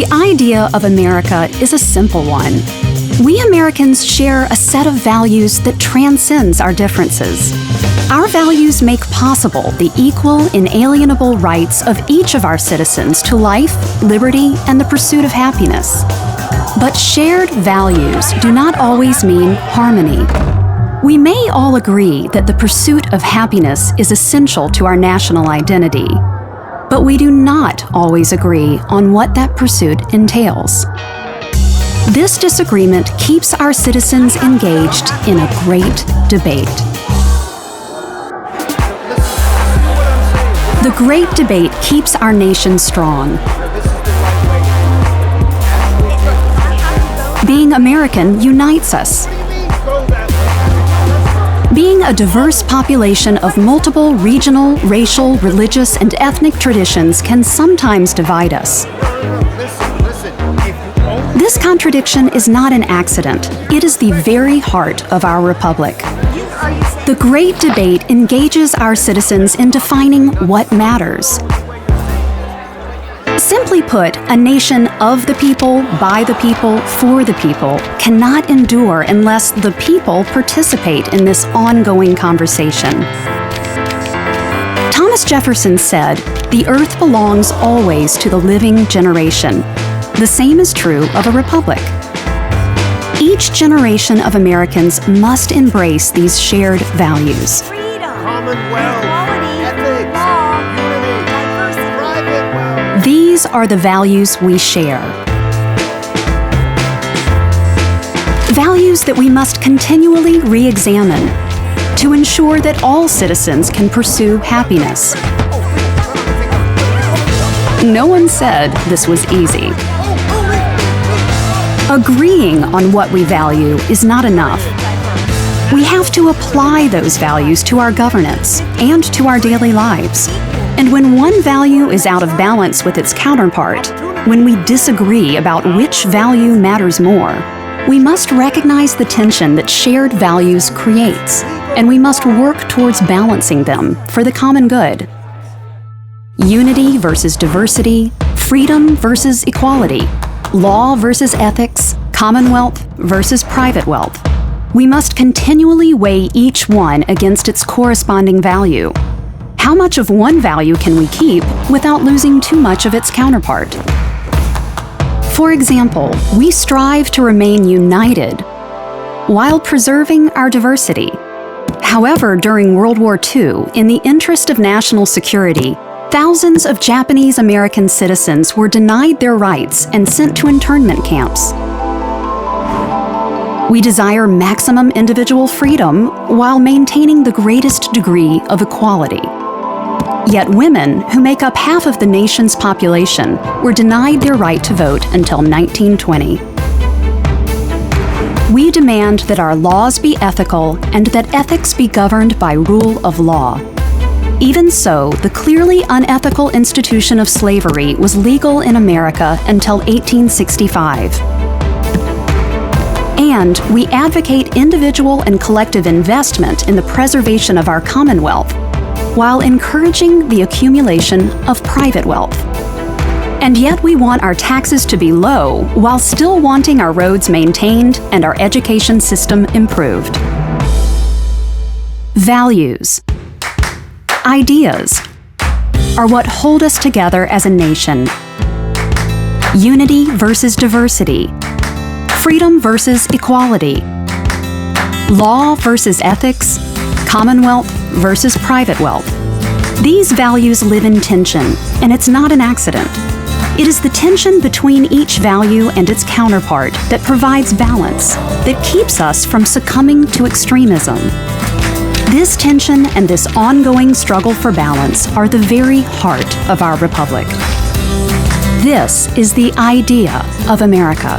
The idea of America is a simple one. We Americans share a set of values that transcends our differences. Our values make possible the equal, inalienable rights of each of our citizens to life, liberty, and the pursuit of happiness. But shared values do not always mean harmony. We may all agree that the pursuit of happiness is essential to our national identity, but we do not always agree on what that pursuit entails. This disagreement keeps our citizens engaged in a great debate. The great debate keeps our nation strong. Being American unites us. Being a diverse population of multiple regional, racial, religious, and ethnic traditions can sometimes divide us. This contradiction is not an accident. It is the very heart of our republic. The great debate engages our citizens in defining what matters. Simply put, a nation of the people, by the people, for the people cannot endure unless the people participate in this ongoing conversation. Thomas Jefferson said, "The earth belongs always to the living generation." The same is true of a republic. Each generation of Americans must embrace these shared values. Freedom, commonwealth, ethics, unity, private wealth. These are the values we share. Values that we must continually re-examine to ensure that all citizens can pursue happiness. No one said this was easy. Agreeing on what we value is not enough. We have to apply those values to our governance and to our daily lives. And when one value is out of balance with its counterpart, when we disagree about which value matters more, we must recognize the tension that shared values creates, and we must work towards balancing them for the common good. Unity versus diversity, freedom versus equality, law versus ethics, commonwealth versus private wealth. We must continually weigh each one against its corresponding value. How much of one value can we keep without losing too much of its counterpart? For example, we strive to remain united while preserving our diversity. However, during World War II, in the interest of national security, thousands of Japanese American citizens were denied their rights and sent to internment camps. We desire maximum individual freedom while maintaining the greatest degree of equality. Yet women, who make up half of the nation's population, were denied their right to vote until 1920. We demand that our laws be ethical and that ethics be governed by rule of law. Even so, the clearly unethical institution of slavery was legal in America until 1865. And we advocate individual and collective investment in the preservation of our commonwealth, while encouraging the accumulation of private wealth. And yet we want our taxes to be low, while still wanting our roads maintained and our education system improved. Values, ideas, are what hold us together as a nation. Unity versus diversity, freedom versus equality, law versus ethics, commonwealth versus private wealth. These values live in tension, and it's not an accident. It is the tension between each value and its counterpart that provides balance, that keeps us from succumbing to extremism. This tension and this ongoing struggle for balance are the very heart of our republic. This is the idea of America.